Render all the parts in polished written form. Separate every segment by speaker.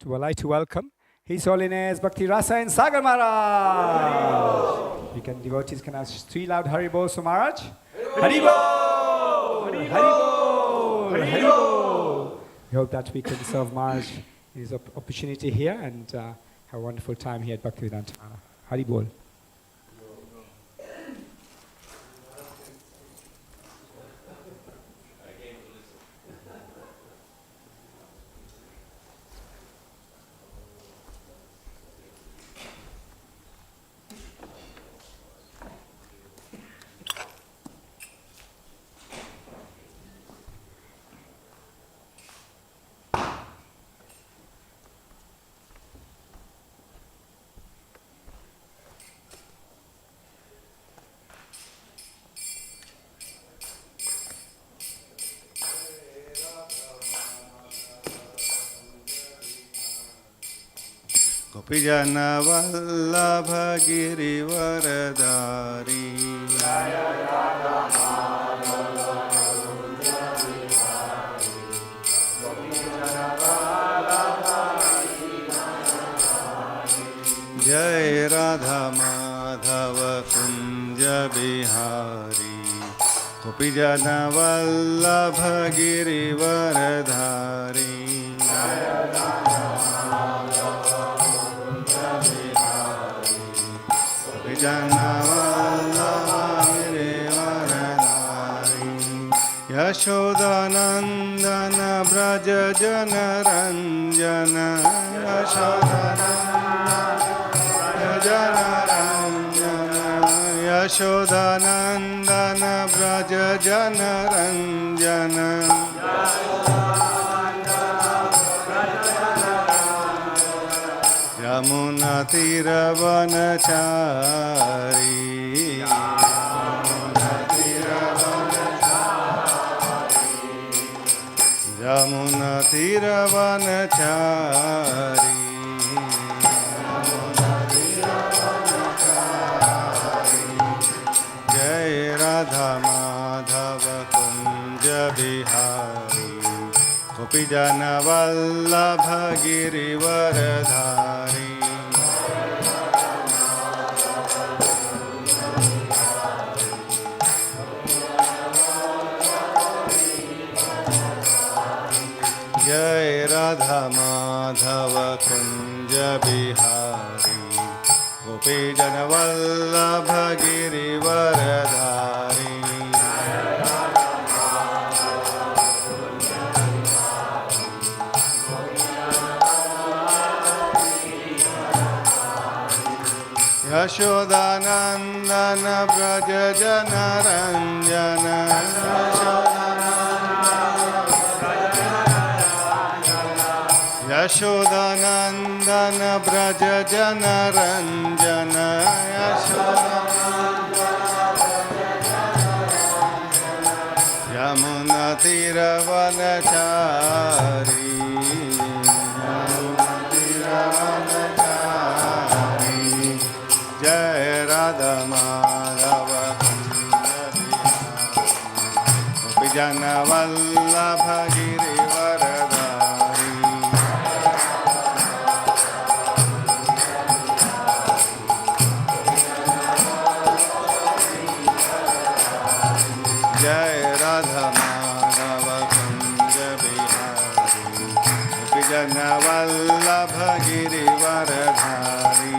Speaker 1: to like to welcome His Holiness Bhakti Rasa and Sagar Maharaj. We can devotees can ask three loud Haribol, so Maharaj. Haribol! Haribol! Haribol! We hope that we can serve Maharaj in his opportunity here and have a wonderful time here at Bhaktivedanta Manor. Haribol.
Speaker 2: Gopijana Vallabha Girivaradari Jai Radha Madhava Kunja Bihari Gopijana Vallabha Girivaradari Yashodanandana Braja Jana Ranjana Yashodanandana Braja Jana Ranjana Yamuna Tiravanachari Yamuna Tiravanachari Jai Radha Madhava Kunja Bihari Gopijana Vallabha Girivaradari Jai Radha Madhava Kunja Bihari Gopijana Vallabha Girivaradari Yashodanandana Braja Jana Ranjana Yashodanandana Braja Jana Ranjana Yamuna Tiravanachari Jai Radha Madhava Gopijana Vallabha Girivaradari Jai Radha Madhava Kunja Bihari Gopijana Vallabha Girivaradari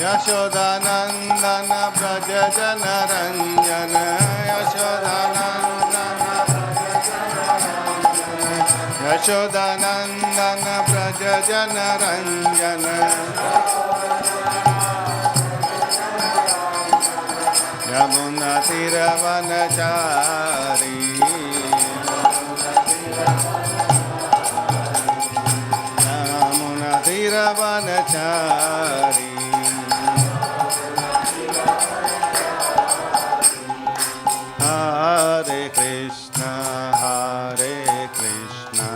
Speaker 2: Yashodanandana Braja Jana Ranjana Yashodanandana Braja Jana Ranjana Yamuna Tiravanachari Yamuna Tiravanachari Hare Krishna,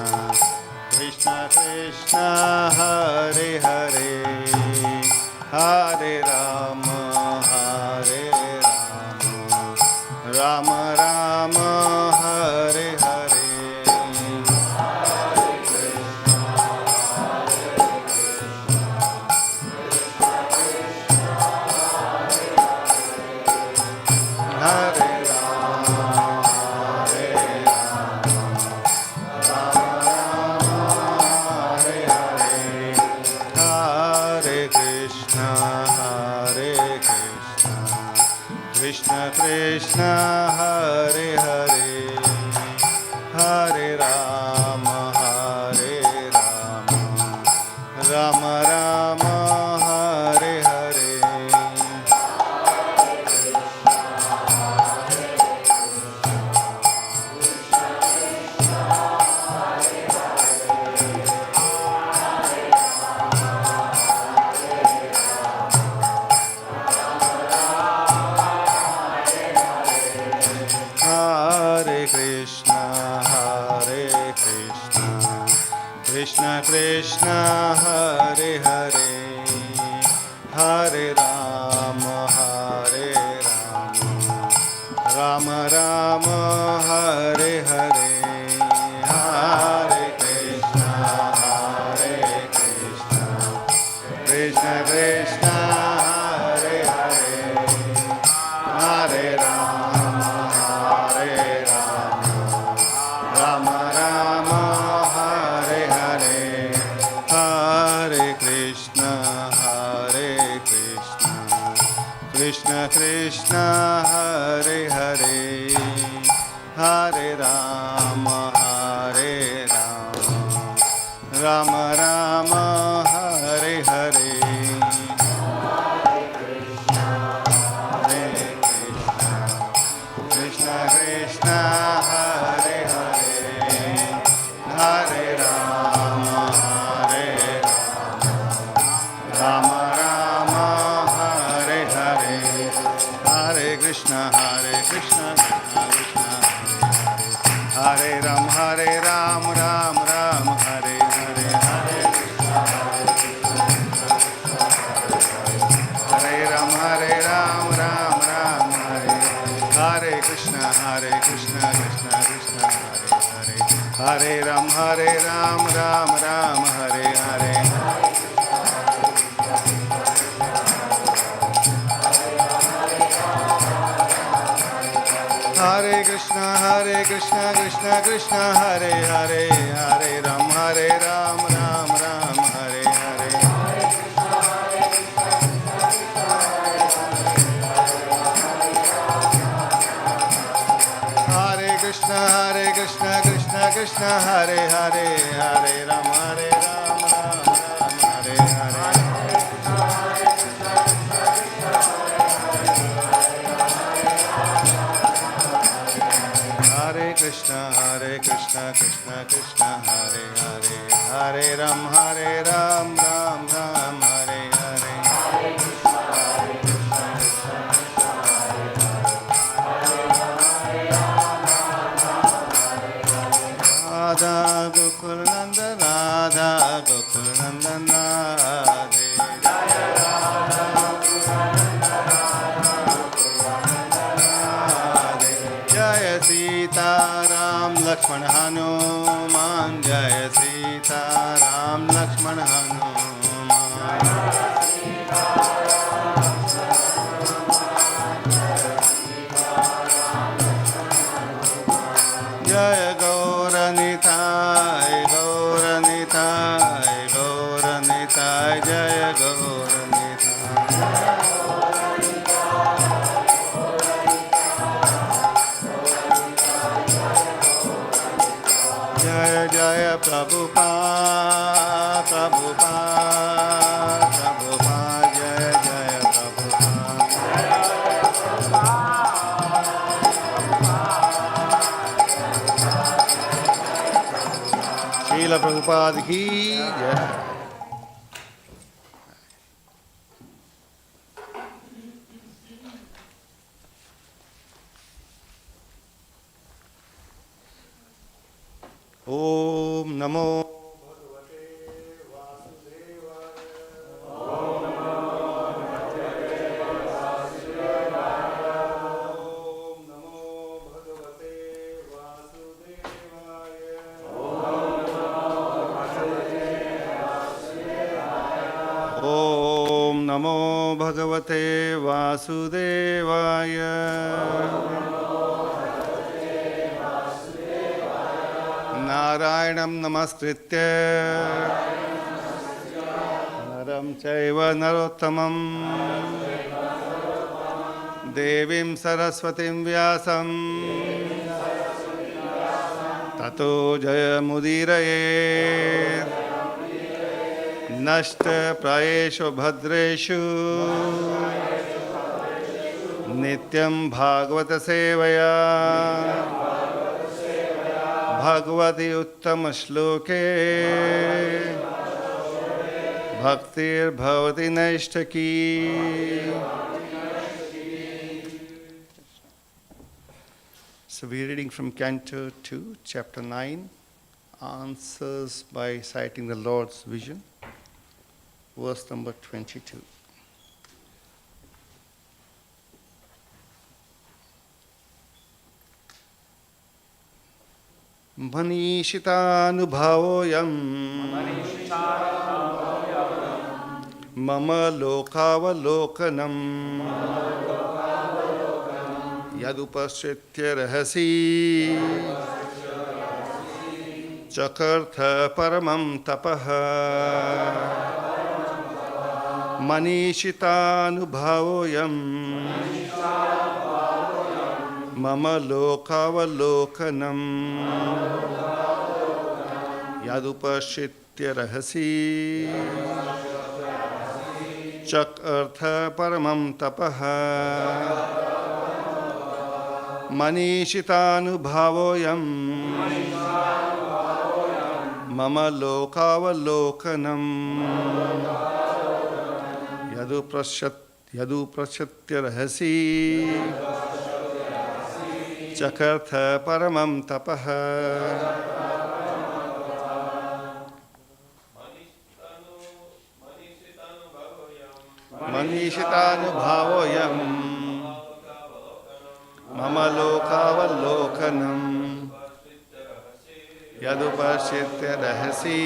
Speaker 2: Krishna Krishna, Hare Hare, Hare Rama, Hare Rama. Krishna Krishna Hare Hare Hare Rama Rama Rama Hare Hare Hare Krishna Krishna Krishna Hare Hare Hare Rama Rama Rama Hare Hare Hare Krishna Krishna Krishna Hare Hare Hare Rama Rama Rama Hare Hare Hare Krishna Krishna Krishna Hare Hare Hare Rama Rama Rama Hare Hare Krishna Krishna Hare Hare Hare Rama Rama Rama Hare Hare Hare Krishna Krishna Hare Ram Ram Ram Hare Hare Hare Ram Ram Ram Hare Hare Krishna Krishna Krishna Hare Ram Ram Ram Hare Hare Hare Krishna Krishna Krishna Hare Hare Hare Ram Ram Ram Hare Hare Hare Krishna Krishna Krishna Hare Hare Hare Ram Ram Hare Hare Hare Krishna Krishna Krishna Hare Hare Hare Ram Ram Hare Hare Radha Gokul Nandan Radha Gokul Nandan Radhe Jaya Radha Gokul Nandan Radhe Jaya Sita Ram Lakshman Hanuman Jaya Sita Ram Lakshman Hanuman Jaya Gauranitai Jaya Gauranitai Jaya Jaya Prabhupada Jaya Jaya Prabhupada Srila Prabhupada ki jai. Om Namo Bhagavate Vasudevaya. Om Namo Bhagavate Vasudevaya. Om Namo Bhagavate Vasudevaya. Om Namo Bhagavate Vasudevaya. Narayanam Namaskritya Naram Chaiva Narottamam Devim Saraswatim Vyasam Tato Jaya Mudiraye Nashta Prayeshu Bhadreshu Nityam Bhagavata Sevaya Bhagavati Uttama Shloke Bhaktir Bhavati Naishtaki. So we're reading from Canto 2, Chapter 9, Answers by citing the Lord's vision, verse number 22. Manishitaanubhavoyam Mama lokavalokanam Yadupasritya rahasi Chakartha paramam tapaha Manishitaanubhavoyam Mama lokavalokanam Yadupashitya rahasi Chakartha paramam tapaha Manishitaanubhavoyam Mama lokavalokanam Yadupashitya rahasi Chakartha paramam tapaha Manishitaanubhavoyam Mama lokavalokanam Yadupashitya rahasi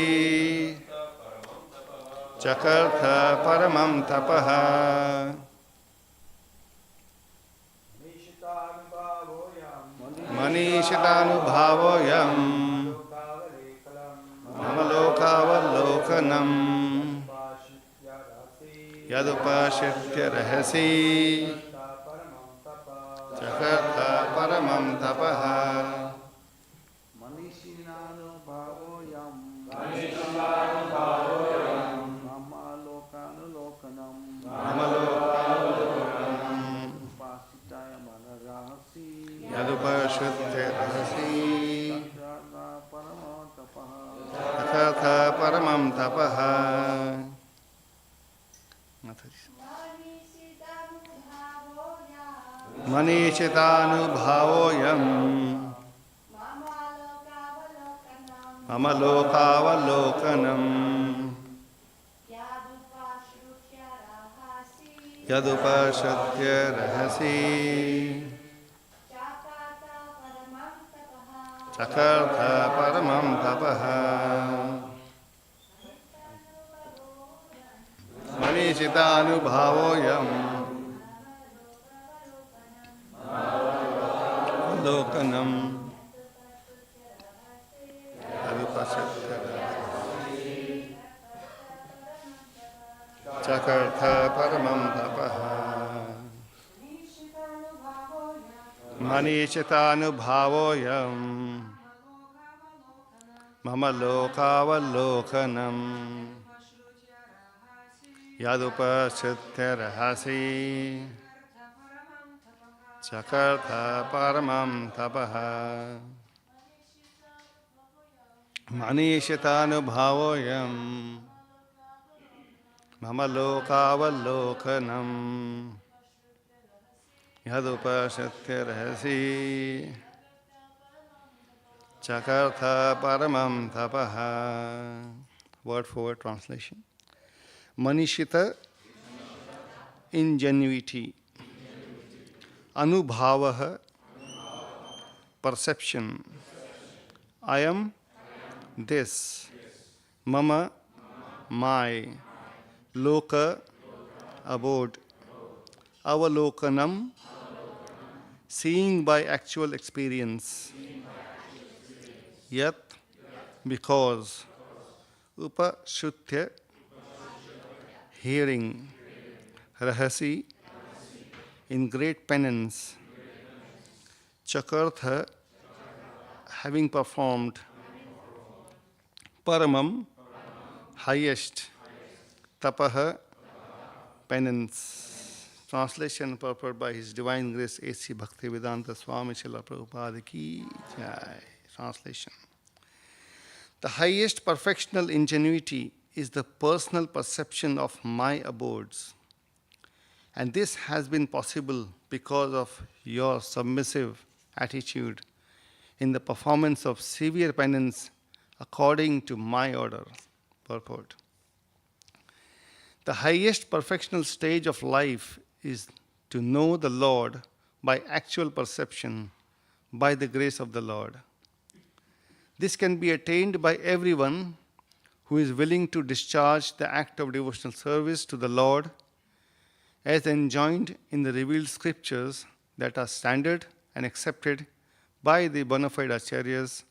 Speaker 2: Chakartha paramam tapaha Manishitaanubhavoyam Mama lokavalokanam Yadupashitya rahasi Chakartha paramam tapaha
Speaker 3: Manishitaanubhavoyam Mama lokavalokanam Upasitaya manarahasi
Speaker 2: Yadupashitya rahasi
Speaker 3: Chakartha paramam tapaha
Speaker 2: Chakartha paramam tapaha Manishitaanubhavoyam Mama lokavalokanam Yadupashitya rahasi Chakartha paramam tapaha Manishitaanubhavoyam Lokanam Yadupashitya Chakartha paramam tapaha Manishitaanubhavoyam Mama lokavalokanam Yadupashitya rahasi Chakartha paramam tapaha Manishitaanubhavoyam Mama lokavalokanam Yadupashitya rahasi Chakartha paramam tapaha. Word for word translation. Manishita, ingenuity. Anubhavaha, perception. I am this. Mama, my. Loka, abode. Avalokanam, seeing by actual experience. Yat, because. Upashutya, hearing, rahasi, in great penance, chakartha, having performed, paramam, highest, tapaha, penance. Translation purport by His Divine Grace A.C. Bhaktivedanta Swami Srila Prabhupada Ki Jai. Translation. The highest perfectional ingenuity is the personal perception of my abodes. And this has been possible because of your submissive attitude in the performance of severe penance according to my order. Purport. The highest perfectional stage of life is to know the Lord by actual perception, by the grace of the Lord. This can be attained by everyone who is willing to discharge the act of devotional service to the Lord as enjoined in the revealed scriptures that are standard and accepted by the bona fide acharyas,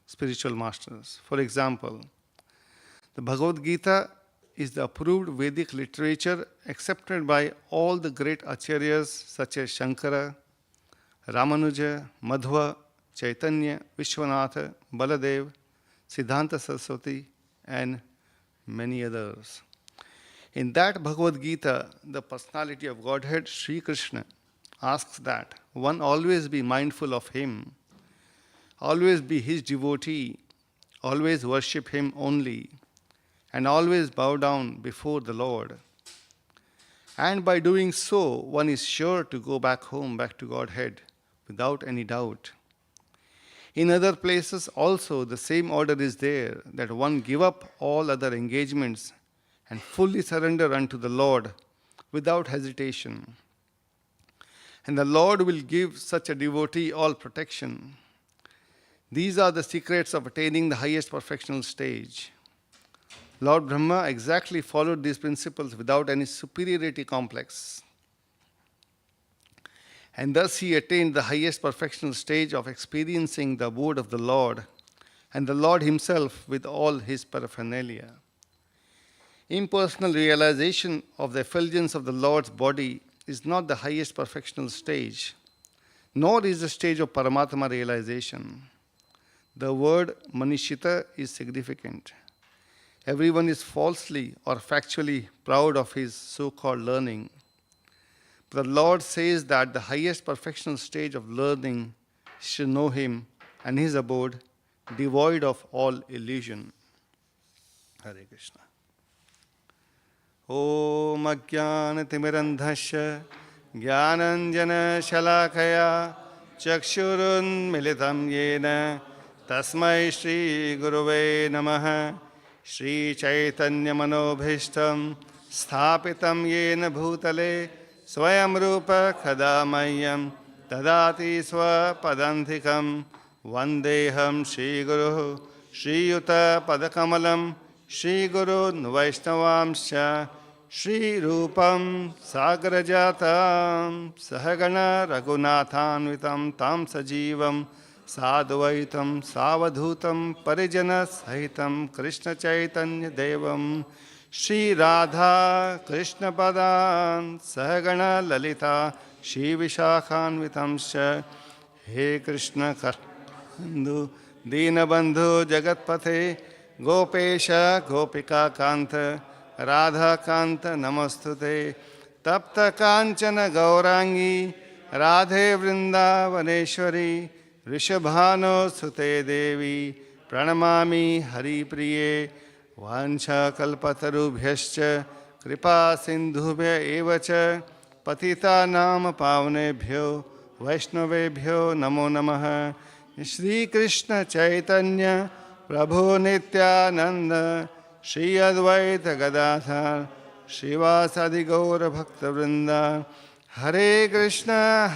Speaker 2: spiritual masters. For example, the Bhagavad Gita is the approved Vedic literature accepted by all the great acharyas such as Shankara, Ramanuja, Madhva, Chaitanya, Vishwanatha, Baladev, Siddhanta Saraswati, and many others. In that Bhagavad Gita, the personality of Godhead, Sri Krishna, asks that one always be mindful of Him, always be His devotee, always worship Him only, and always bow down before the Lord. And by doing so, one is sure to go back home, back to Godhead, without any doubt. In other places also, the same order is there, that one give up all other engagements and fully surrender unto the Lord without hesitation. And the Lord will give such a devotee all protection. These are the secrets of attaining the highest perfectional stage. Lord Brahma exactly followed these principles without any superiority complex. And thus he attained the highest perfectional stage of experiencing the abode of the Lord and the Lord Himself with all His paraphernalia. Impersonal realization of the effulgence of the Lord's body is not the highest perfectional stage, nor is the stage of Paramatma realization. The word Manishita is significant. Everyone is falsely or factually proud of his so-called learning. The Lord says that the highest perfectional stage of learning is to know Him and His abode, devoid of all illusion. Hare Krishna. Om Ajnana-timirandhasya Jnananjana Shalakaya Chakshurun Militam Yena Tasmai Shri Guruve Namaha Shri Chaitanya Manobhishtam Sthapitam Yena Bhutale Swayam Rupa Khadamayam Tadati Swapadanthikam Vandeham Shri Guru Shri Yuta Padakamalam Shri Guru Vaishnavamscha Shri Rupam Sagrajatam Sahagana Raghunathanvitam Tam Sajivam Sadvaitam Savadhutam Parijana Sahitam Krishna Chaitanya Devam Shri Radha Krishna Padan Sahagana Lalita Shri Vishakhanvitam Sha He Krishna Kandhu Dinabandhu Jagatpathe Gopesha Gopika Kanta Radha Kanta Namastute Tapta Kanchana Gaurangi Radhe Vrindavaneshwari Rishabhano Sute Devi Pranamami Hari Priye Vancha Kalpatarubhyascha Kripa Sindhubhya Evacha Patita Nama Pavnebhyo Vaishnavebhyo Namo Namaha Shri Krishna Chaitanya Prabhu Nityananda Shri Advaita Gadadhar Srivasadi Gaura Bhakta Vrinda Hare Krishna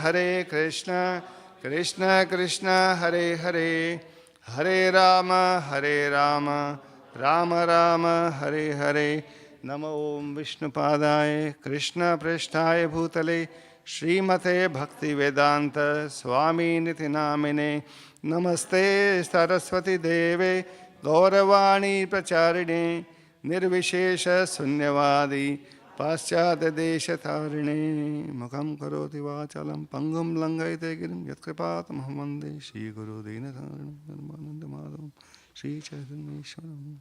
Speaker 2: Krishna Krishna Hare Hare Hare Rama Rama Rama Hare Hare Namo Om Vishnupadaya Krishna Prishthaya Bhutale Srimate Bhaktivedanta Swami Niti Namine Namaste Saraswati Deve Gauravani Pracharine Nirvishesha Sunyavadi Paschatya desha tharine mukham karoti vachalam pangam langaite girim yatkripatam hamande Shri Guru Dina Tharinam Dharmananda Madhavam Shri Chaitanyeshwaram.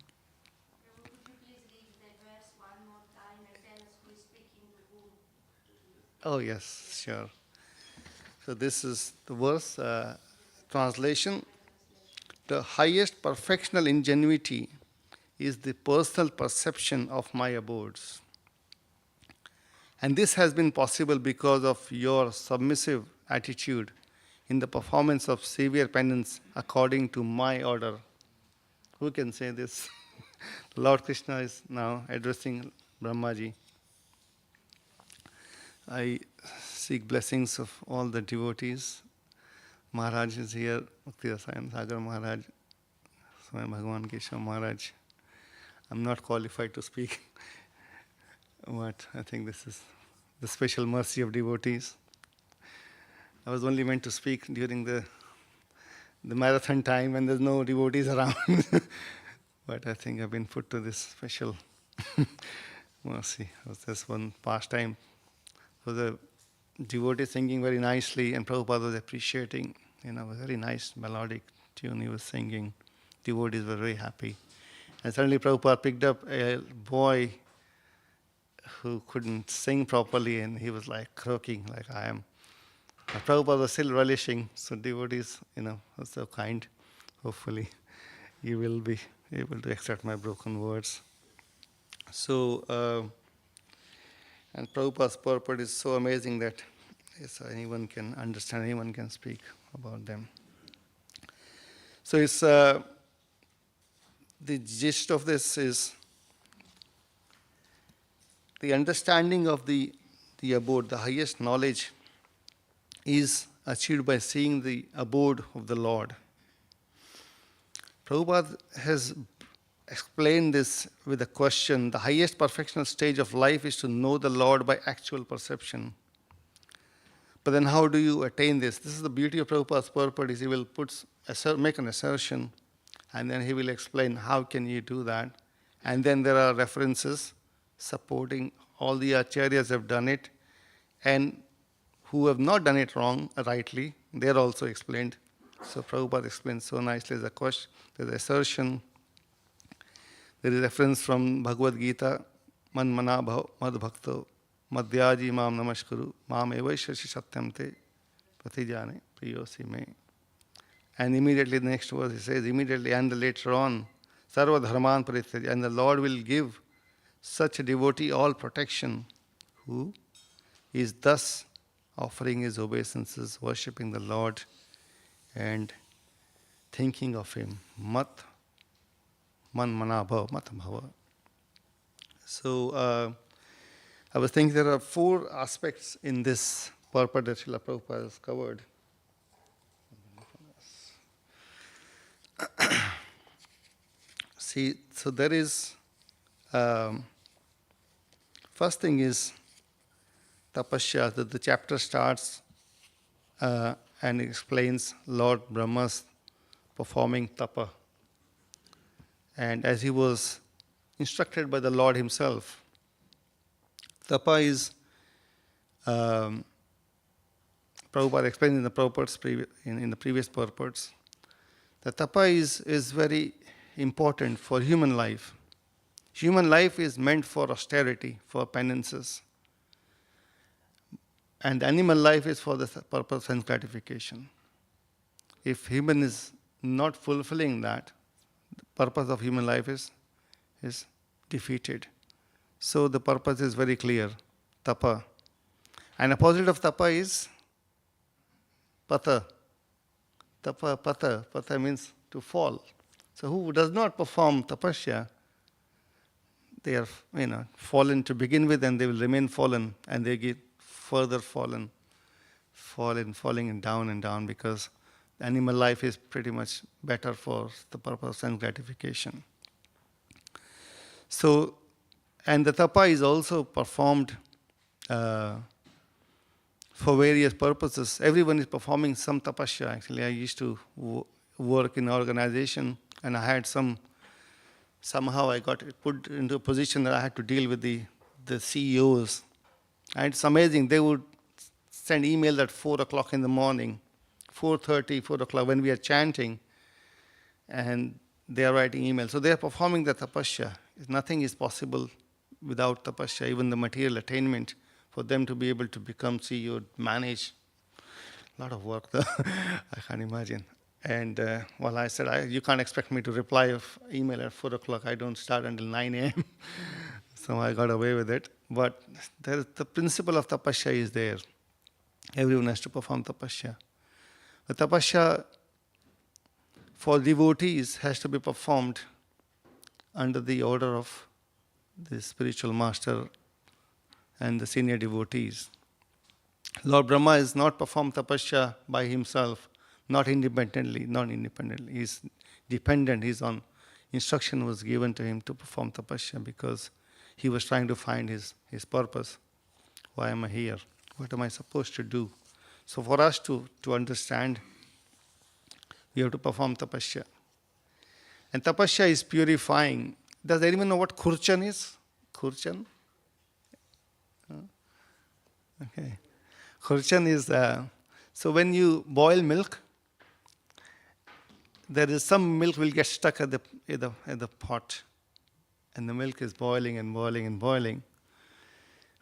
Speaker 4: Would you please read that verse one more time and tell us who is speaking to whom?
Speaker 2: Oh, yes, sure. So, this is the verse translation. The highest perfectional ingenuity is the personal perception of my abodes. And this has been possible because of your submissive attitude in the performance of severe penance according to my order. Who can say this? Lord Krishna is now addressing Brahmaji. I seek blessings of all the devotees. Maharaj is here, Bhaktivedanta Sagar Maharaj, Swami Bhagavan Keshav Maharaj. I'm not qualified to speak, but I think this is the special mercy of devotees. I was only meant to speak during the marathon time when there's no devotees around. But I think I've been put to this special mercy. It was this one pastime. So the devotee singing very nicely, and Prabhupada was appreciating, a very nice melodic tune he was singing. Devotees were very happy. And suddenly Prabhupada picked up a boy who couldn't sing properly, and he was like croaking like I am. But Prabhupada was still relishing, so devotees, are so kind. Hopefully, you will be able to accept my broken words. So, and Prabhupada's purport is so amazing that anyone can understand, anyone can speak about them. So it's the gist of this is the understanding of the abode, the highest knowledge, is achieved by seeing the abode of the Lord. Prabhupada has explained this with a question. The highest perfectional stage of life is to know the Lord by actual perception. But then how do you attain this? This is the beauty of Prabhupada's purport, is he will make an assertion, and then he will explain how can you do that. And then there are references supporting all the acharyas have done it, and who have not done it rightly, they are also explained. So Prabhupada explains so nicely. There's a question, there's assertion, there is reference from Bhagavad Gita, Man mana bhav mad bhakto madhyaji mam namaskuru mam evaishashi satyam te pratijane priyosi me. And immediately the next verse he says, immediately and later on, sarva dharman parityaji, and the Lord will give such a devotee all protection who is thus offering his obeisances, worshipping the Lord and thinking of him. Man mana bhav, mat bhava. So I was thinking there are 4 aspects in this purport that Srila Prabhupada has covered. See, so there is, first thing is tapasya. The chapter starts and explains Lord Brahma's performing tapa. And as he was instructed by the Lord himself, tapa is, Prabhupada explained in the purports, in the previous purports, that tapa is very important for human life. Human life is meant for austerity, for penances. And animal life is for the purpose of sense gratification. If human is not fulfilling that, the purpose of human life is defeated. So the purpose is very clear, tapa. And opposite of tapa is pata. Tapa, pata. Pata means to fall. So who does not perform tapasya, they are fallen to begin with, and they will remain fallen, and they get further falling down and down, because animal life is pretty much better for the purpose of sense gratification. So, and the tapa is also performed for various purposes. Everyone is performing some tapasya. Actually, I used to work in an organization, and I had somehow I got put into a position that I had to deal with the the CEOs. And it's amazing. They would send emails at 4 o'clock in the morning, 4:30, 4 o'clock when we are chanting, and they are writing emails. So they are performing the tapasya. Nothing is possible without tapasya, even the material attainment, for them to be able to become CEO, manage. A lot of work though, I can't imagine. And well, I said, you can't expect me to reply an email at 4 o'clock. I don't start until 9 a.m. So I got away with it. But the principle of tapasya is there. Everyone has to perform tapasya. The tapasya for devotees has to be performed under the order of the spiritual master and the senior devotees. Lord Brahma is not performed tapasya by himself, not independently. He's dependent. He's on instruction was given to him to perform tapasya because he was trying to find his purpose. Why am I here? What am I supposed to do? So for us to understand, we have to perform tapasya. And tapasya is purifying. Does anyone know what khurchan is? Khurchan? Okay. Khurchan is, so when you boil milk, there is some milk will get stuck at the pot. And the milk is boiling and boiling and boiling.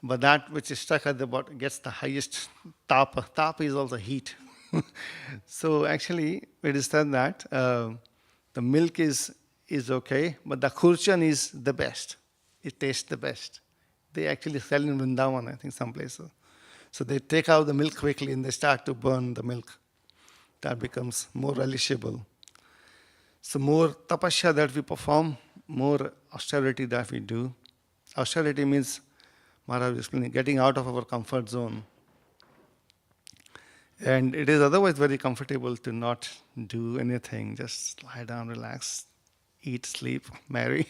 Speaker 2: But that which is stuck at the bottom gets the highest tapa. Tapa is also heat. So actually, it is said that the milk is okay, but the khurchan is the best. It tastes the best. They actually sell in Vrindavan, I think, some places. So they take out the milk quickly and they start to burn the milk. That becomes more relishable. So more tapasya that we perform, more austerity that we do. Austerity means, Maharaj was explaining, getting out of our comfort zone. And it is otherwise very comfortable to not do anything, just lie down, relax, eat, sleep, marry.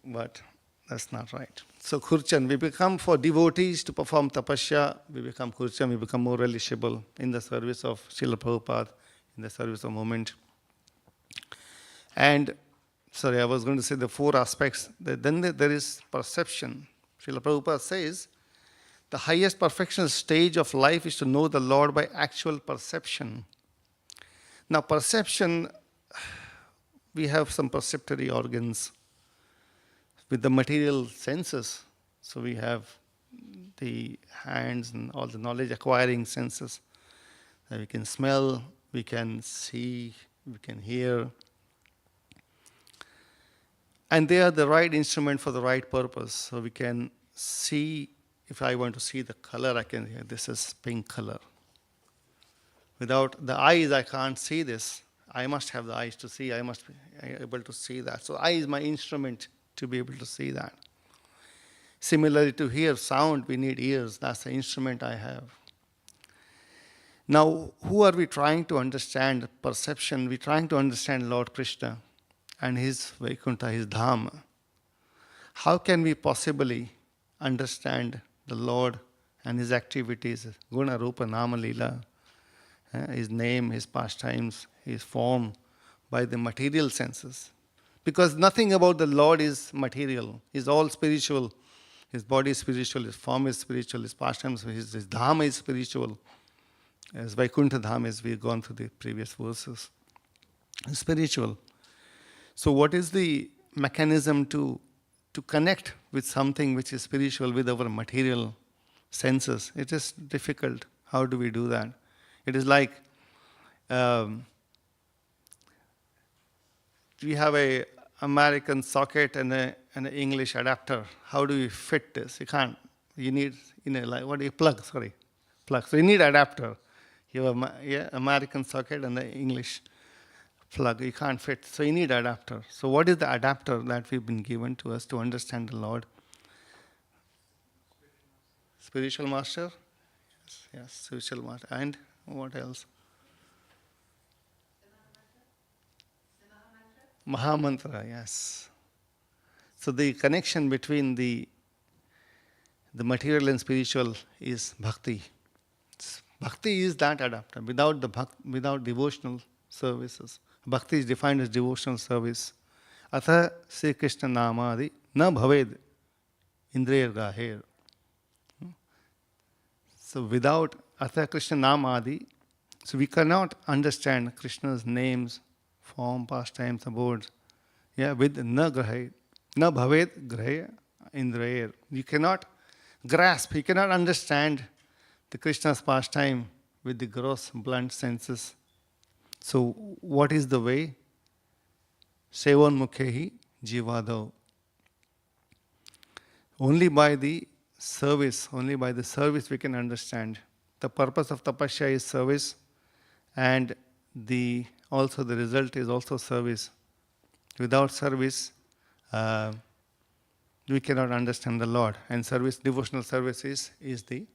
Speaker 2: But that's not right. So khurchan, we become, for devotees to perform tapasya, we become khurchan, we become more relishable in the service of Srila Prabhupada, in the service of movement. And, sorry, I was going to say the four aspects. Then there is perception. Srila Prabhupada says, the highest perfectional stage of life is to know the Lord by actual perception. Now, perception, we have some perceptory organs with the material senses. So we have the hands and all the knowledge acquiring senses. We can smell, we can see, we can hear. And they are the right instrument for the right purpose. So we can see, if I want to see the color, I can hear this is pink color. Without the eyes, I can't see this. I must have the eyes to see. I must be able to see that. So eye is my instrument to be able to see that. Similarly, to hear sound, we need ears. That's the instrument I have. Now, who are we trying to understand? Perception. We're trying to understand Lord Krishna and his Vaikuntha, his Dham. How can we possibly understand the Lord and his activities, Guna, Rupa, Nama, Lila, his name, his pastimes, his form, by the material senses? Because nothing about the Lord is material. He's all spiritual. His body is spiritual, his form is spiritual, his pastimes, his Dham is spiritual. As Vaikuntha Dham, as we've gone through the previous verses. It's spiritual. So what is the mechanism to connect with something which is spiritual with our material senses? It is difficult. How do we do that? It is like we have a American socket and an English adapter. How do you fit this? You can't. You need, like, what do you plug? Plug. So you need adapter. You have American socket and the English plug. You can't fit. So you need adapter. So what is the adapter that we've been given to us to understand the Lord? Spiritual master? Yes, spiritual master. And what else? Mahamantra, yes. So the connection between the material and spiritual is bhakti. Bhakti is that adapter. Without devotional services, bhakti is defined as devotional service. Atha Sri Krishna Namadi na bhaved Indriya Gaher. So without Atha Krishna Nam Adi, so we cannot understand Krishna's names, form, pastimes, abodes. Yeah, with na grahe, na bhavet grahe indrayer. You cannot grasp, you cannot understand the Krishna's pastime with the gross, blunt senses. So what is the way? Sevan mukhehi jivadav. Only by the service we can understand. The purpose of tapasya is service, and also the result is also service. Without service, we cannot understand the Lord. And service, devotional service is the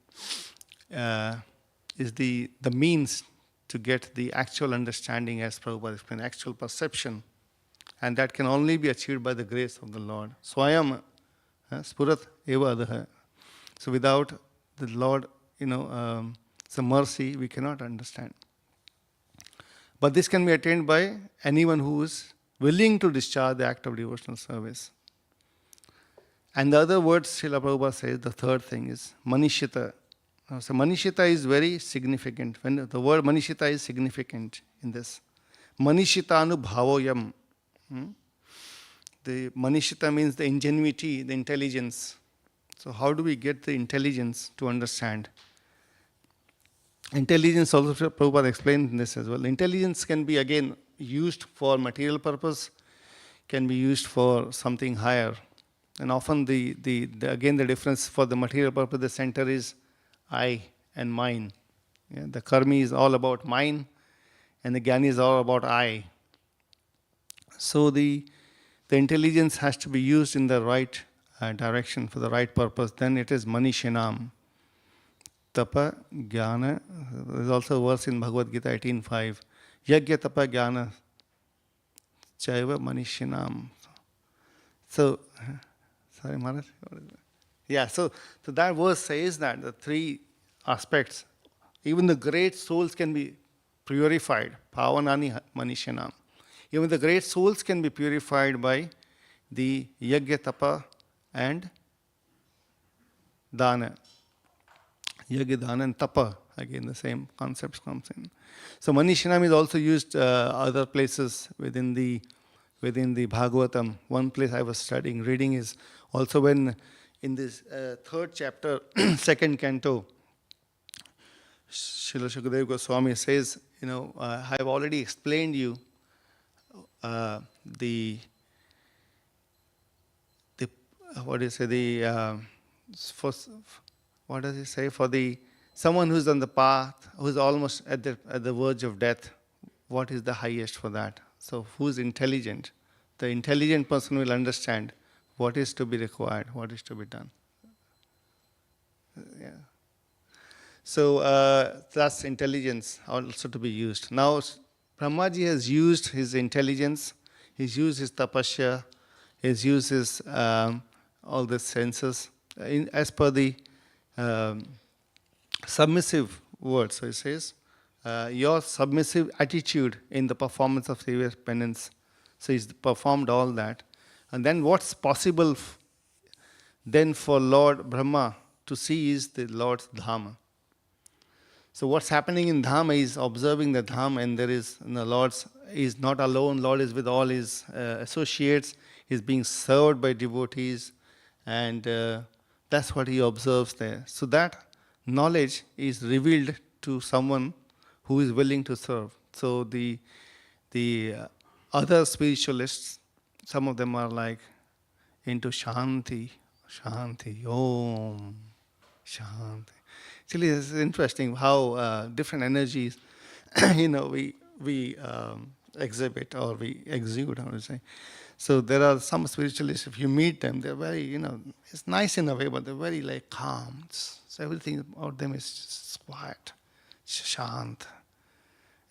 Speaker 2: means to get the actual understanding, as Prabhupada explained, actual perception. And that can only be achieved by the grace of the Lord. Swayam spurat eva adaha. So without the Lord, some mercy, we cannot understand. But this can be attained by anyone who is willing to discharge the act of devotional service. And the other words Srila Prabhupada says, the third thing is manishita. So manishita is very significant. When the word manishita is significant in this. Manishita anubhavoyam. The manishita means the ingenuity, the intelligence. So how do we get the intelligence to understand? Intelligence also, Prabhupada explained this as well. Intelligence can be again used for material purpose, can be used for something higher. And often the difference for the material purpose, the center is I and mine. Yeah, the karmi is all about mine, and the jnani is all about I. So the intelligence has to be used in the right direction for the right purpose. Then it is manishinam. Tapa jnana. There's also a verse in Bhagavad Gita 18.5. Yagya tapa jnana chaiva manishinam. So, sorry, Maharaj. Yeah, so that verse says that the three aspects, even the great souls can be purified. Pavanani manishinam. Even the great souls can be purified by the yagya tapa and dana. Yagya, dana and tapa, again the same concepts comes in. So manishinam is also used other places within the Bhagavatam. One place I was reading is also when in this third chapter, second canto, Srila Shukadeva Goswami says, I have already explained you what does he say, for the someone who's on the path, who's almost at the verge of death, what is the highest for that? So who's intelligent? The intelligent person will understand what is to be required, what is to be done. Yeah. So that's intelligence also to be used. Now Brahmaji has used his intelligence, he's used his tapasya, he's used his all the senses as per the submissive word. So he says, your submissive attitude in the performance of serious penance. So he's performed all that. And then what's possible then for Lord Brahma to see is the Lord's Dhamma. So what's happening in Dhamma is observing the Dhamma, and there is, Lord is not alone, Lord is with all his associates, he's being served by devotees, and that's what he observes there. So that knowledge is revealed to someone who is willing to serve. So the other spiritualists, some of them are like into Shanti, Om, Shanti. Actually, it's interesting how different energies, we exhibit or we exude, how to say. So there are some spiritualists, if you meet them, they're very, it's nice in a way, but they're very like calm. So everything about them is just quiet, shant.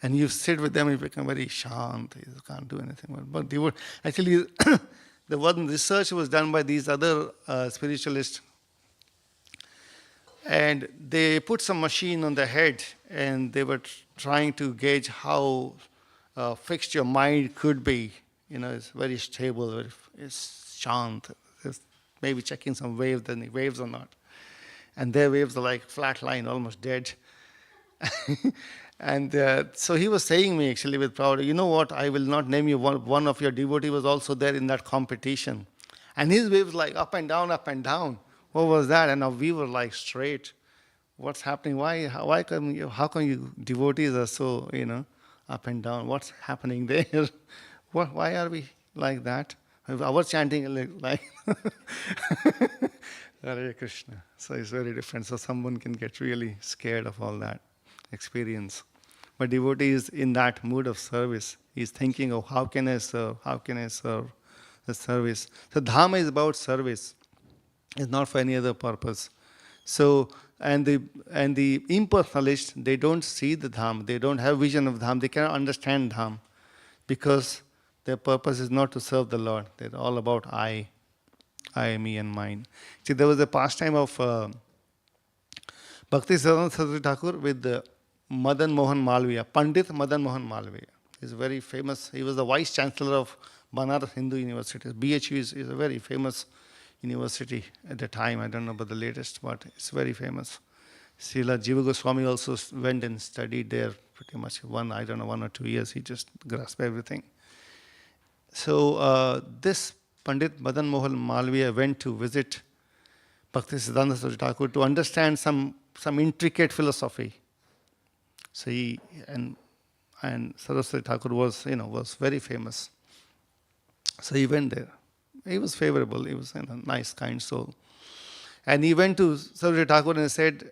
Speaker 2: And you sit with them, you become very shant. You can't do anything. But they were actually, the one research was done by these other spiritualists. And they put some machine on the head, and they were trying to gauge how fixed your mind could be. It's very stable, it's shant. maybe checking some waves, then the waves or not. And their waves are like flat line, almost dead. And so he was saying me actually with pride, you know what, I will not name you, one of your devotee was also there in that competition. And his waves like up and down, up and down. What was that? And now we were like straight. What's happening? Why come you, how come you devotees are so, up and down? What's happening there? Why are we like that? Our chanting like Hare Krishna. So it's very different. So someone can get really scared of all that experience. But devotee is in that mood of service. He's thinking of how can I serve? How can I serve the service? So Dhamma is about service. It's not for any other purpose. So and the impersonalists, they don't see the Dham. They don't have vision of Dham. They cannot understand Dham because their purpose is not to serve the Lord. They're all about I, me and mine. See, there was a pastime of Bhaktivedanta Saraswati Thakur with Madan Mohan Malviya, Pandit Madan Mohan Malviya. He's very famous. He was the vice chancellor of Banaras Hindu University. BHU is a very famous university at the time. I don't know about the latest, but it's very famous. Srila Jiva Goswami also went and studied there pretty much 1 or 2 years. He just grasped everything. So this Pandit Madan Mohan Malviya went to visit Bhaktisiddhanta Saraswati Thakur to understand some intricate philosophy. So he and Saraswati Thakur was very famous. So he went there. He was favorable. He was a nice, kind soul. And he went to Saraswati Thakur and said,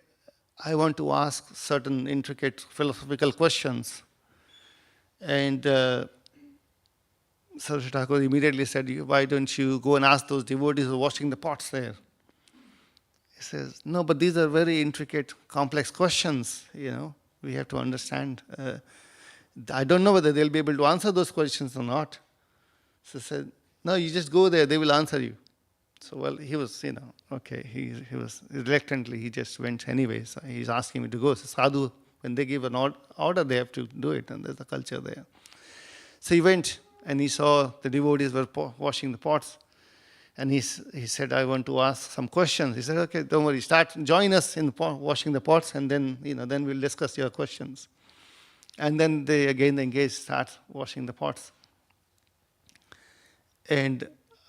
Speaker 2: I want to ask certain intricate philosophical questions. And Saraswati Thakur immediately said, why don't you go and ask those devotees who are washing the pots there? He says, no, but these are very intricate, complex questions, we have to understand. I don't know whether they'll be able to answer those questions or not. So he said, no, you just go there, they will answer you. So, well, he was, okay, he was reluctantly, he just went anyways. He's asking me to go. So sadhu, when they give an order, they have to do it, and there's a culture there. So he went, and he saw the devotees were washing the pots. And he said, I want to ask some questions. He said, okay, don't worry, join us in washing the pots, and then, then we'll discuss your questions. And then they again engage, start washing the pots. And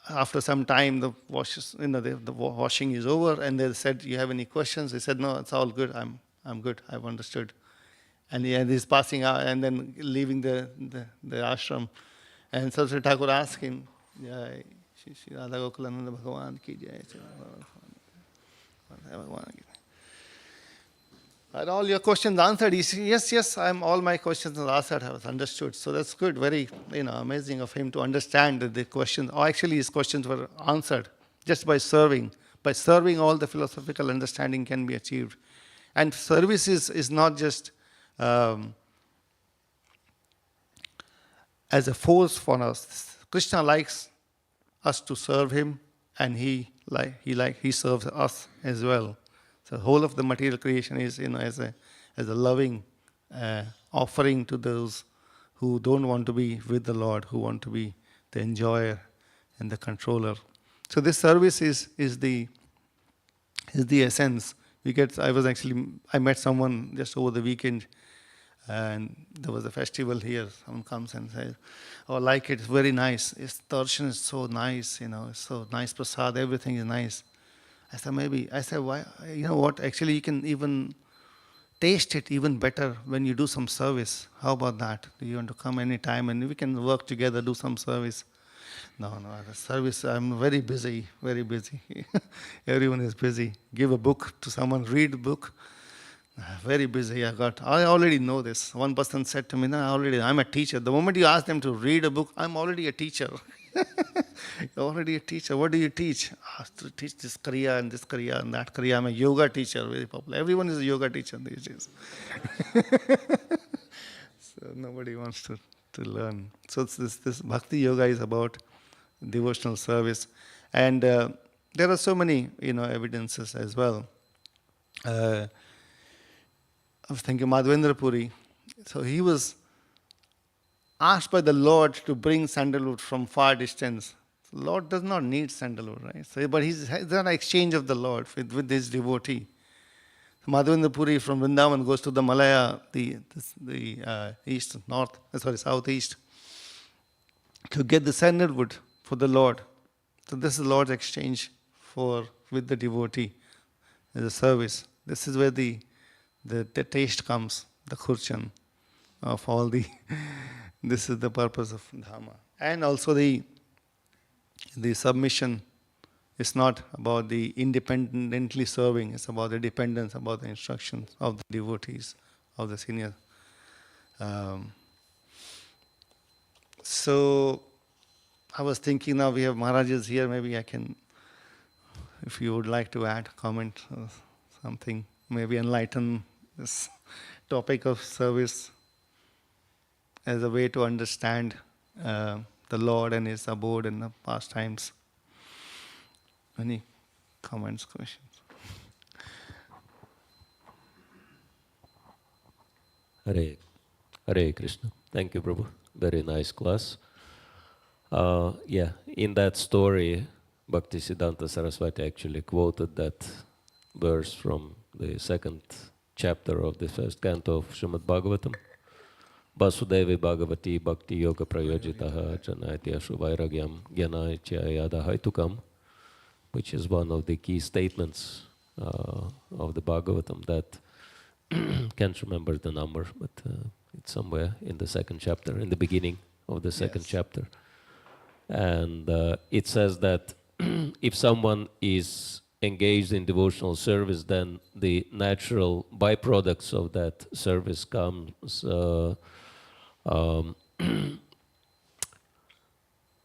Speaker 2: after some time, the washing is over, and they said, "You have any questions?" He said, "No, it's all good. I'm good. I've understood." And he's passing out, and then leaving the ashram. And Saraswati Thakur asked him, "Jai Shri Radha Gokulananda Bhagavan ki jai." Are all your questions answered? He said, yes, all my questions are answered, I was understood. So that's good, very amazing of him to understand that the questions, or actually his questions were answered just by serving. By serving, all the philosophical understanding can be achieved. And service is not just as a force for us. Krishna likes us to serve him, and he serves us as well. So the whole of the material creation is, as a loving offering to those who don't want to be with the Lord, who want to be the enjoyer and the controller. So this service is the essence. I met someone just over the weekend, and there was a festival here. Someone comes and says, "Oh, I like it. It's very nice. Darshan is so nice. It's so nice. Prasad, everything is nice." I said, why? You know what? Actually, you can even taste it even better when you do some service. How about that? Do you want to come anytime and we can work together, do some service? No, the service, I'm very busy, very busy. Everyone is busy. Give a book to someone, read a book. Very busy. I already know this. One person said to me, I'm a teacher. The moment you ask them to read a book, I'm already a teacher. You're already a teacher. What do you teach? To teach this Kriya and that Kriya. I'm a yoga teacher, very popular. Everyone is a yoga teacher these days. So nobody wants to learn. So this Bhakti Yoga is about devotional service. And there are so many evidences as well. I was thinking Madhavendra Puri. So he was asked by the Lord to bring sandalwood from far distance. Lord does not need sandalwood, right? So, but he's an exchange of the Lord with his devotee. Madhavendra Puri from Vrindavan goes to the Malaya, the east, north, southeast, to get the sandalwood for the Lord. So this is Lord's exchange with the devotee as a service. This is where the taste comes, the khurchan of all the. This is the purpose of Dhamma, and also the submission is not about the independently serving. It's about the dependence, about the instructions of the devotees, of the senior. So I was thinking, now we have Maharajas here, maybe I can, if you would like to add, comment or something, maybe enlighten this topic of service as a way to understand the Lord and His abode in the past times. Any comments, questions?
Speaker 5: Hare Krishna. Thank you, Prabhu. Very nice class. In that story, Bhaktisiddhanta Saraswati actually quoted that verse from the second chapter of the first canto of Srimad Bhagavatam. Vasudevi Bhagavati Bhakti Yoga Prayojitaha Janaitya Vairagyam Gyanaichya Yada Haitukam, which is one of the key statements of the Bhagavatam that can't remember the number, but it's somewhere in the second chapter, in the beginning of the second chapter. And it says that if someone is engaged in devotional service, then the natural byproducts of that service comes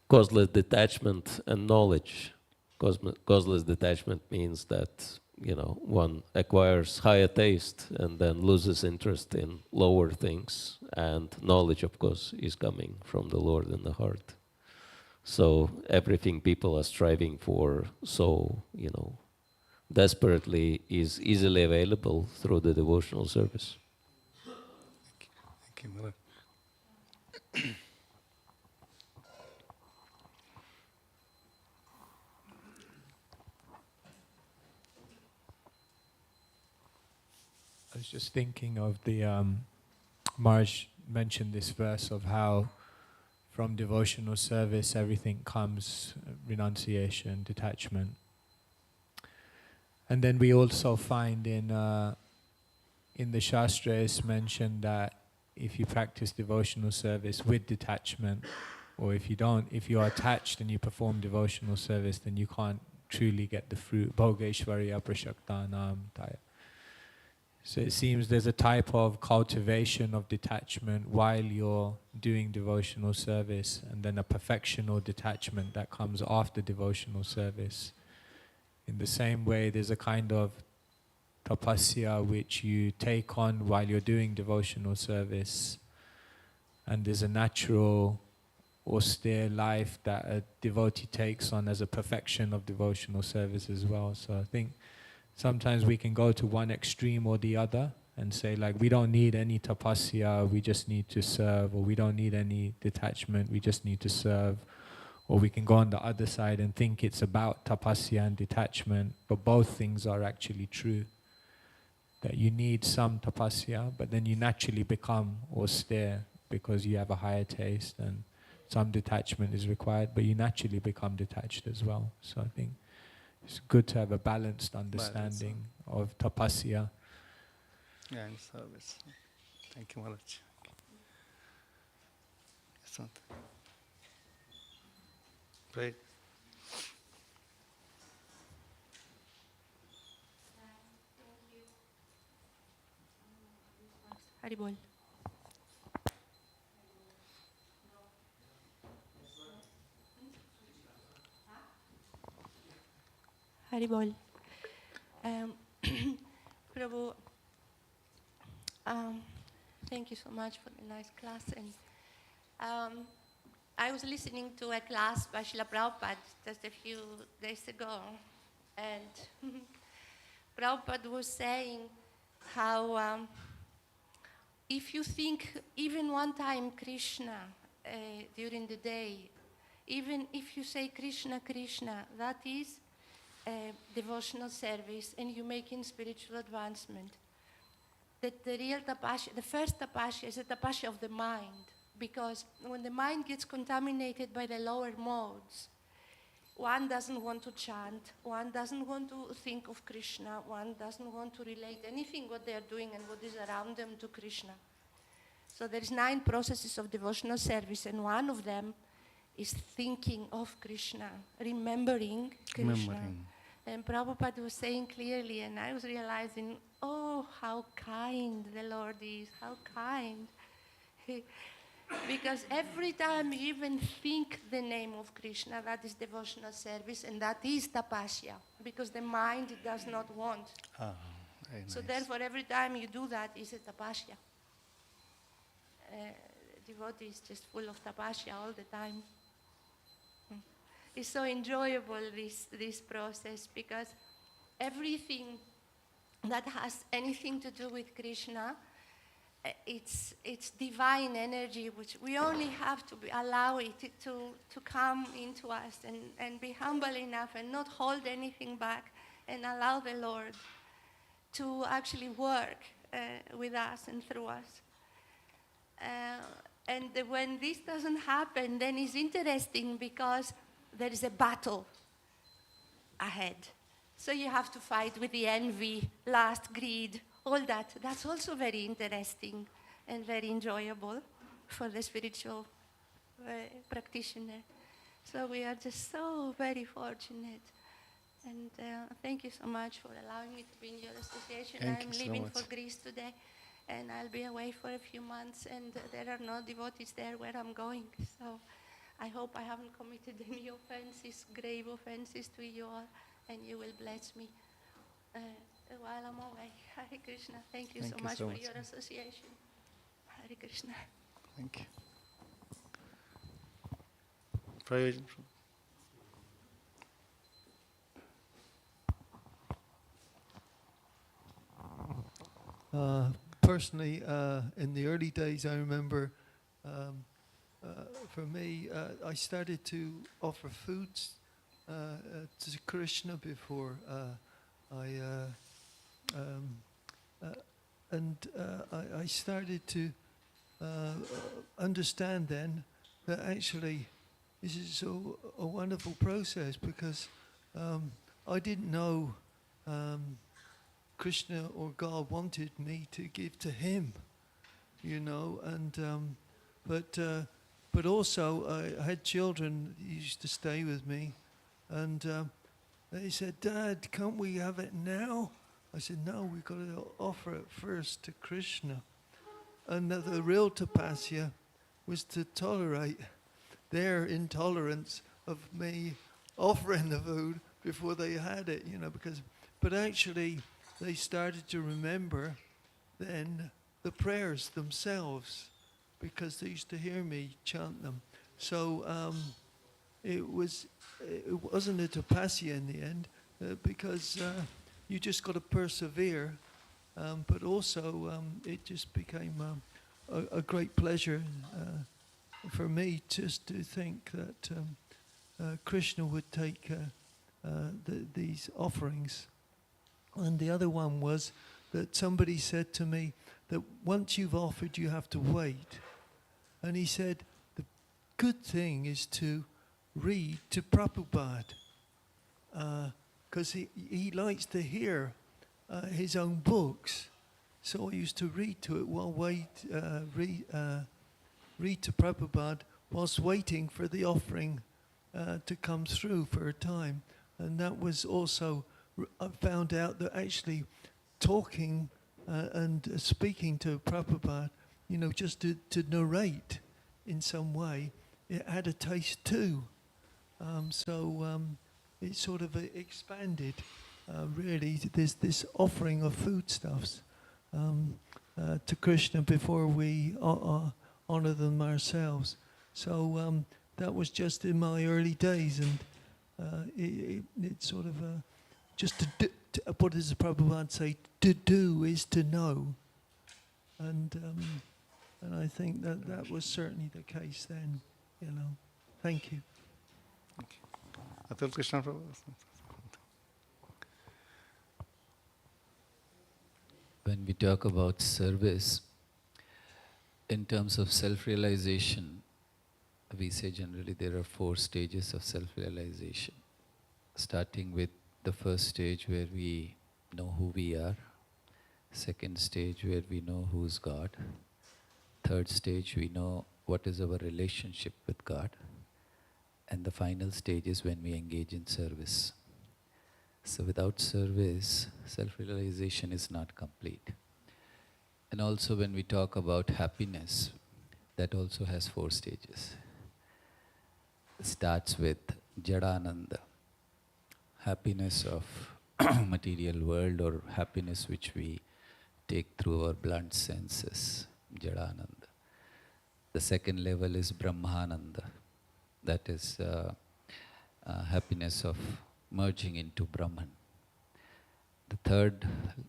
Speaker 5: causeless detachment and knowledge. Causeless detachment means that, one acquires higher taste and then loses interest in lower things, and knowledge, of course, is coming from the Lord in the heart. So everything people are striving for desperately is easily available through the devotional service.
Speaker 2: Thank you, Mother.
Speaker 6: I was just thinking of the Maharaj mentioned this verse of how from devotional service everything comes, renunciation, detachment. And then we also find in the Shastra it's mentioned that if you practice devotional service with detachment, or if you don't, if you are attached and you perform devotional service, then you can't truly get the fruit. Bhogeshwarya prashaktanam taya. So it seems there's a type of cultivation of detachment while you're doing devotional service, and then a perfection or detachment that comes after devotional service. In the same way, there's a kind of tapasya which you take on while you're doing devotional service, and there's a natural austere life that a devotee takes on as a perfection of devotional service as well. So I think sometimes we can go to one extreme or the other and say, like, we don't need any tapasya, we just need to serve, or we don't need any detachment, we just need to serve. Or we can go on the other side and think it's about tapasya and detachment, but both things are actually true. That you need some tapasya, but then you naturally become austere because you have a higher taste, and some detachment is required, but you naturally become detached as well. So I think it's good to have a balanced understanding of tapasya.
Speaker 2: Yeah, in service. Thank you, Maharaj. Yes, Santa. Great.
Speaker 4: Haribol. Haribol. Prabhu, thank you so much for the nice class. And I was listening to a class by Srila Prabhupada just a few days ago, and Prabhupada was saying how if you think even one time Krishna during the day, Even if you say Krishna, Krishna, that is a devotional service and you're making spiritual advancement. That the real tapasya, the first tapasya is the tapasya of the mind, because when the mind gets contaminated by the lower modes, one doesn't want to chant, one doesn't want to think of Krishna, one doesn't want to relate anything what they are doing and what is around them to Krishna. So there's 9 processes of devotional service, and one of them is thinking of Krishna, remembering Krishna. And Prabhupada was saying clearly, and I was realizing, oh, how kind the Lord is, how kind. Because every time you even think the name of Krishna, that is devotional service, and that is tapasya, because the mind does not want.
Speaker 2: Very
Speaker 4: So
Speaker 2: nice.
Speaker 4: therefore, every time you do that, is a tapasya. Devotee is just full of tapasya all the time. It's so enjoyable, this process, because everything that has anything to do with Krishna, it's divine energy, which we only have to allow it to come into us and be humble enough and not hold anything back and allow the Lord to actually work with us and through us. And when this doesn't happen, then it's interesting because there is a battle ahead. So you have to fight with the envy, lust, greed, all that. That's also very interesting and very enjoyable for the spiritual practitioner. So we are just so very fortunate. And thank you so much for allowing me to be in your association.
Speaker 2: Thank
Speaker 4: I'm
Speaker 2: you so
Speaker 4: leaving
Speaker 2: much.
Speaker 4: for Greece today, and I'll be away for a few months, and there are no devotees there where I'm going. So I hope I haven't committed any offenses, grave offenses to you all, and you will bless me while I'm away. Hare Krishna. Thank you
Speaker 2: Thank
Speaker 4: so
Speaker 2: you
Speaker 4: much
Speaker 2: so
Speaker 4: for
Speaker 2: much.
Speaker 4: your association. Hare Krishna.
Speaker 2: Thank you. Prayojan.
Speaker 7: Personally, in the early days, I remember, for me, I started to offer foods to Krishna before I started to understand then that actually this is a wonderful process, because I didn't know Krishna or God wanted me to give to him, and but also I had children who used to stay with me, and they said, "Dad, can't we have it now?" I said, "No, we've got to offer it first to Krishna." And the real tapasya was to tolerate their intolerance of me offering the food before they had it, but actually they started to remember then the prayers themselves, because they used to hear me chant them. So it wasn't a tapasya in the end, because you just got to persevere, but also it just became a great pleasure for me just to think that Krishna would take these offerings. And the other one was that somebody said to me that once you've offered, you have to wait. And he said, the good thing is to read to Prabhupada, because he likes to hear his own books. So I used to read to it read to Prabhupada whilst waiting for the offering to come through for a time. And that was also, I found out that actually talking and speaking to Prabhupada, just to narrate in some way, it had a taste too. So it sort of expanded, really. There's this offering of foodstuffs to Krishna before we honor them ourselves. So that was just in my early days, and it sort of just what does the Prabhupada say? To do is to know, and I think that was certainly the case then. Thank you.
Speaker 2: Atul Krishna Prabhu.
Speaker 8: When we talk about service, in terms of self-realization, we say generally there are 4 stages of self-realization. Starting with the first stage where we know who we are, second stage where we know who's God, third stage we know what is our relationship with God, and the final stage is when we engage in service. So without service, self-realization is not complete. And also when we talk about happiness, that also has 4 stages. It starts with Jadananda, happiness of material world or happiness which we take through our blunt senses, Jadananda. The second level is Brahmananda, that is happiness of merging into Brahman. The third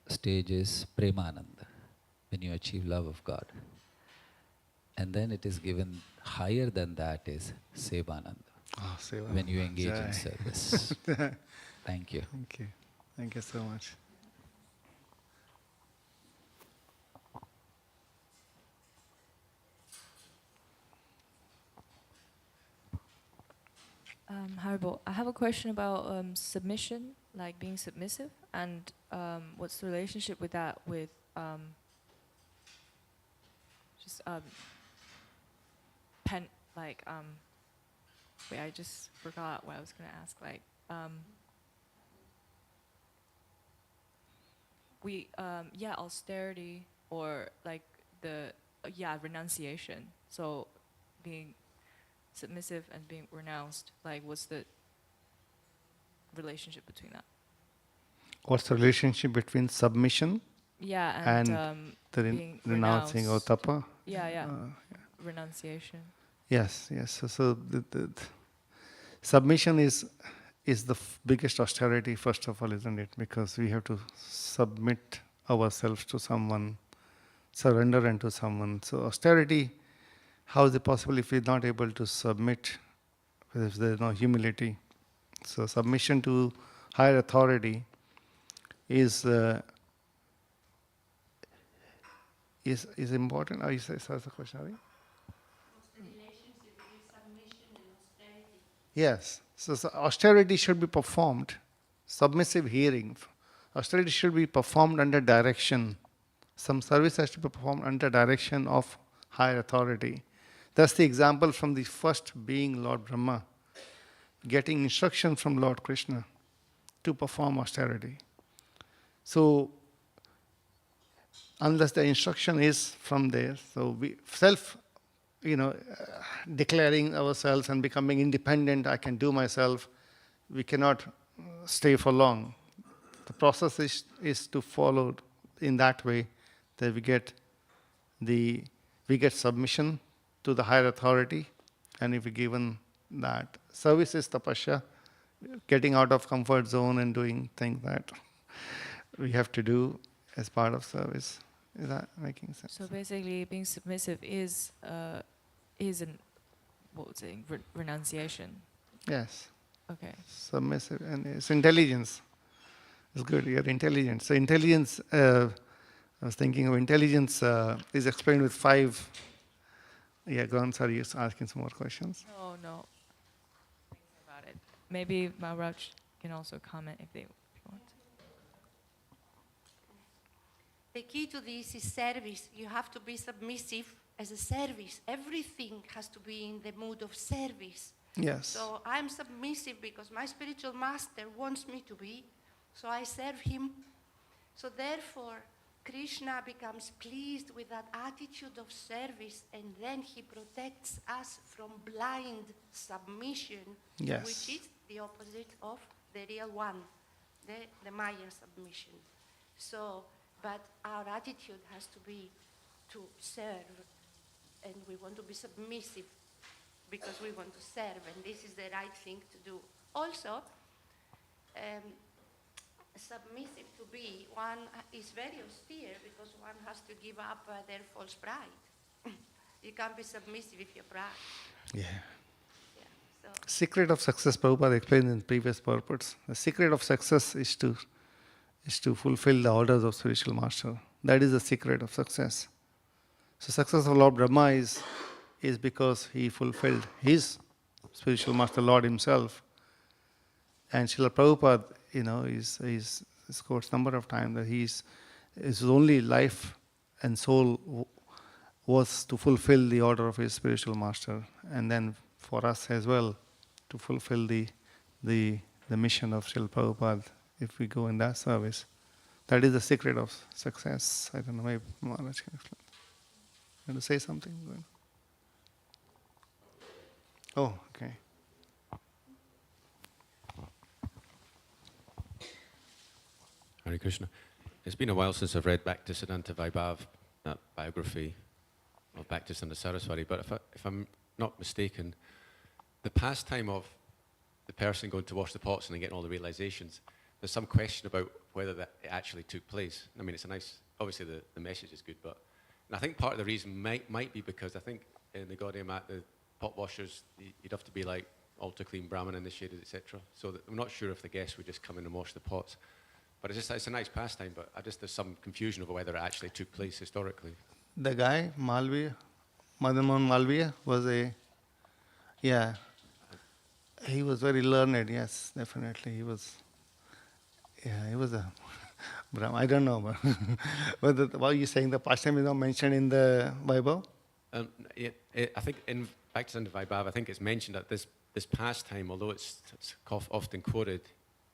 Speaker 8: stage is Premananda, when you achieve love of God. And then it is given higher than that is Sevananda, when you engage in service. Thank you.
Speaker 2: Thank you. Thank you so much.
Speaker 9: Haribo, I have a question about submission, like being submissive, and what's the relationship with that with just wait, I just forgot what I was going to ask. Like, austerity or like renunciation. So being submissive and being renounced, like what's the relationship between that?
Speaker 2: What's the relationship between submission and the
Speaker 9: being
Speaker 2: renouncing or
Speaker 9: renounced?
Speaker 2: tapa?
Speaker 9: Renunciation.
Speaker 2: Yes. So the submission is the biggest austerity, first of all, isn't it? Because we have to submit ourselves to someone, surrender unto someone. So austerity, how is it possible if we're not able to submit, if there's no humility? So submission to higher authority is important. Oh, you say that's the question, are you?
Speaker 4: What's the relationship between submission and austerity?
Speaker 2: Yes. So austerity should be performed. Submissive hearing. Austerity should be performed under direction. Some service has to be performed under direction of higher authority. That's the example from the first being, Lord Brahma, getting instruction from Lord Krishna to perform austerity. So, unless the instruction is from there, so we declaring ourselves and becoming independent, I can do myself, we cannot stay for long. The process is to follow in that way, that we get submission to the higher authority, and if we're given that, service is tapasya, getting out of comfort zone and doing things that we have to do as part of service. Is that making sense?
Speaker 9: So basically, being submissive is renunciation.
Speaker 2: Yes.
Speaker 9: Okay.
Speaker 2: Submissive, and it's intelligence. It's good, you're intelligent. So intelligence, I was thinking of intelligence is explained with 5. Yeah, go on, sorry, you're asking some more questions.
Speaker 9: No. Thinking about it. Maybe Maharaj can also comment if they want.
Speaker 4: The key to this is service. You have to be submissive as a service. Everything has to be in the mood of service.
Speaker 2: Yes.
Speaker 4: So I'm submissive because my spiritual master wants me to be. So I serve him. So therefore, Krishna becomes pleased with that attitude of service, and then he protects us from blind submission,
Speaker 2: Yes.
Speaker 4: which is the opposite of the real one, the Maya submission. So, but our attitude has to be to serve, and we want to be submissive because we want to serve, and this is the right thing to do. Also, submissive to be, one is very austere because one has to give up their false pride. You can't be submissive if you're proud.
Speaker 2: Yeah.
Speaker 4: Yeah. So
Speaker 2: Secret of success, Prabhupada explained in previous purports. The secret of success is to fulfill the orders of spiritual master. That is the secret of success. So success of Lord Brahma is because he fulfilled his spiritual master, Lord himself. And Srila Prabhupada, is quotes number of times that his only life and soul was to fulfill the order of his spiritual master, and then for us as well to fulfill the mission of Srila Prabhupada if we go in that service. That is the secret of success. I don't know, maybe Maharaj can explain. You want to say something? Oh, okay.
Speaker 10: Hare Krishna. It's been a while since I've read Bhaktisiddhanta Vaibhav, that biography of Bhaktisiddhanta Saraswati, but if I'm not mistaken, the pastime of the person going to wash the pots and then getting all the realizations, there's some question about whether that actually took place. I mean, it's a nice, obviously the message is good, but and I think part of the reason might be because I think in the Gaudiya Mat, the pot washers, you'd have to be like altar clean, Brahmin initiated, etc. So that I'm not sure if the guests would just come in and wash the pots. But it's a nice pastime, but there's some confusion over whether it actually took place historically.
Speaker 2: The guy, Malviya, Madan Mohan Malviya, was he was very learned, yes, definitely. He was a Brahma. I don't know, but what are you saying? The pastime is not mentioned in the Bible?
Speaker 10: I think in Bhaktisiddhanta Vaibhav, I think it's mentioned that this pastime, although it's often quoted,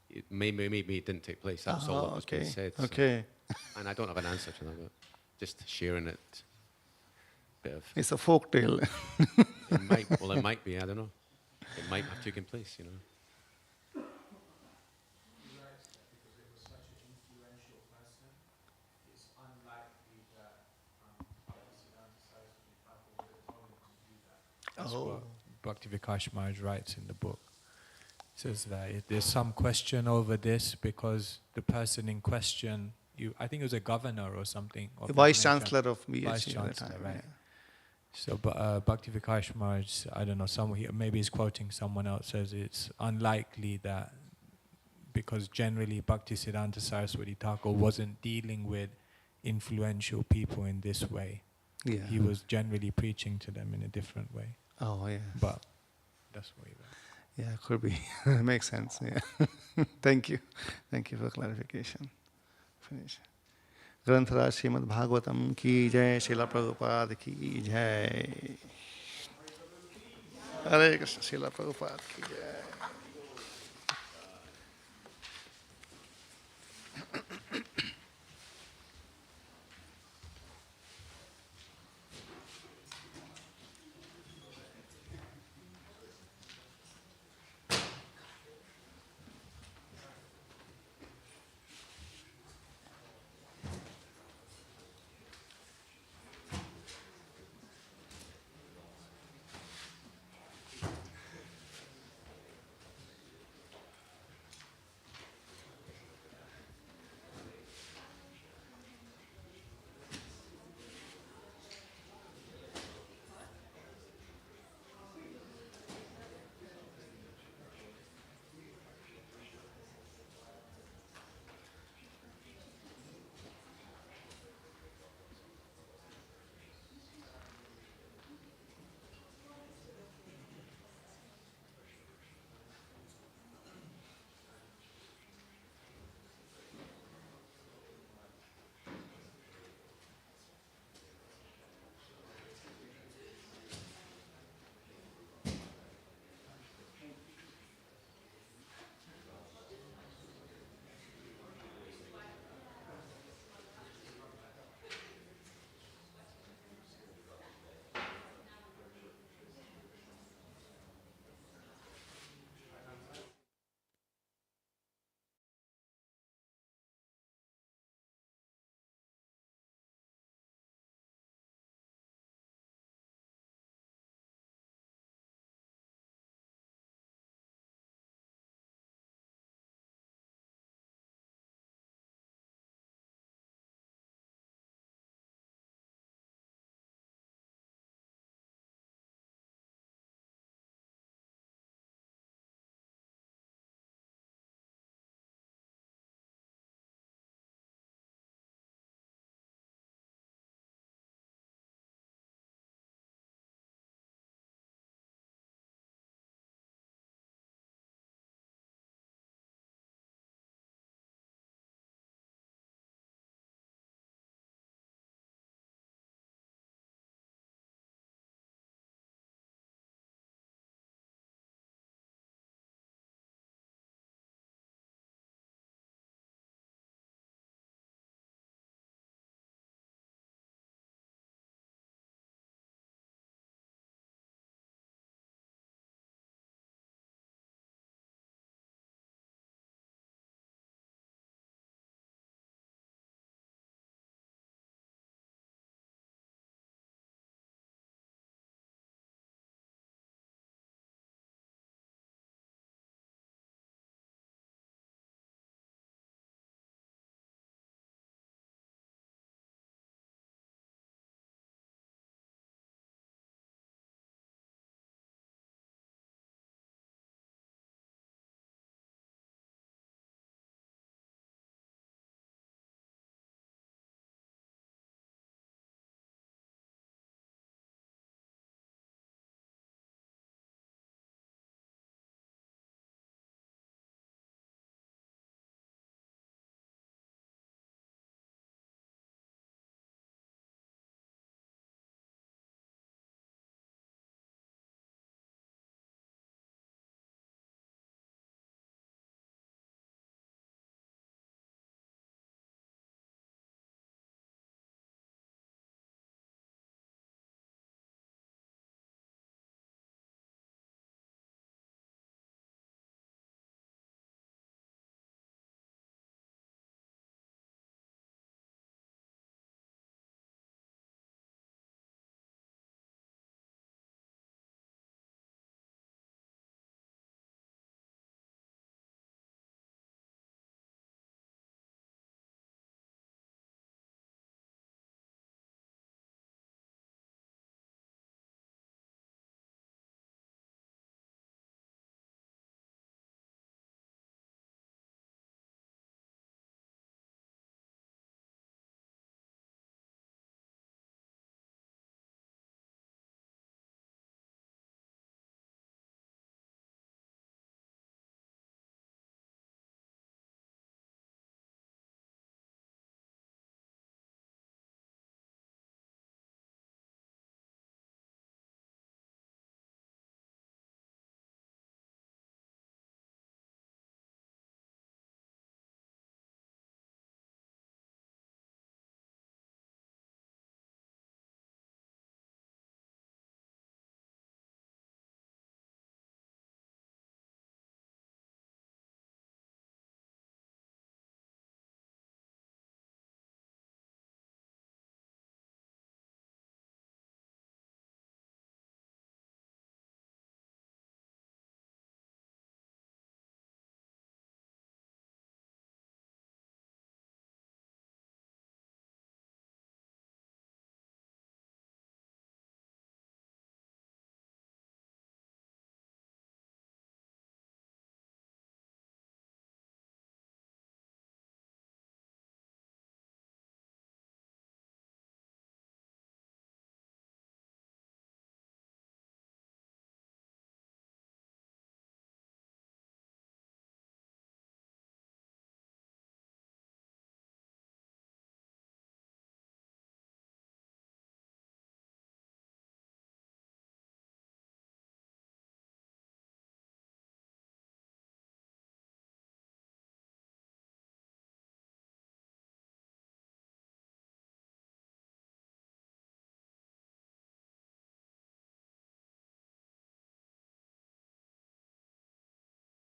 Speaker 10: it maybe it didn't take place. That's all that was being said. So.
Speaker 2: Okay.
Speaker 10: And I don't have an answer to that, but just sharing it.
Speaker 2: It's a folk tale.
Speaker 10: It might be, I don't know. It might have taken place,
Speaker 6: That's what Bhaktivinoda Maharaj writes in the book. Says that there's some question over this because the person in question, I think it was a governor or something.
Speaker 2: The Vice Chancellor of BHC
Speaker 6: Vice
Speaker 2: at the
Speaker 6: Chancellor,
Speaker 2: time,
Speaker 6: right.
Speaker 2: yeah.
Speaker 6: So Bhaktivinoda Maharaj, I don't know, maybe he's quoting someone else, says it's unlikely that, because generally Bhaktisiddhanta Saraswati Thakur wasn't dealing with influential people in this way.
Speaker 2: Yeah.
Speaker 6: He was generally preaching to them in a different way.
Speaker 2: Oh, yes.
Speaker 6: But that's what he wrote.
Speaker 2: Yeah, could be. Makes sense, yeah. Thank you. Thank you for clarification. Finish. Granthara Srimad Bhagavatam ki jai, Srila Prabhupada ki jai. Hare Krishna, Srila Prabhupada ki jai.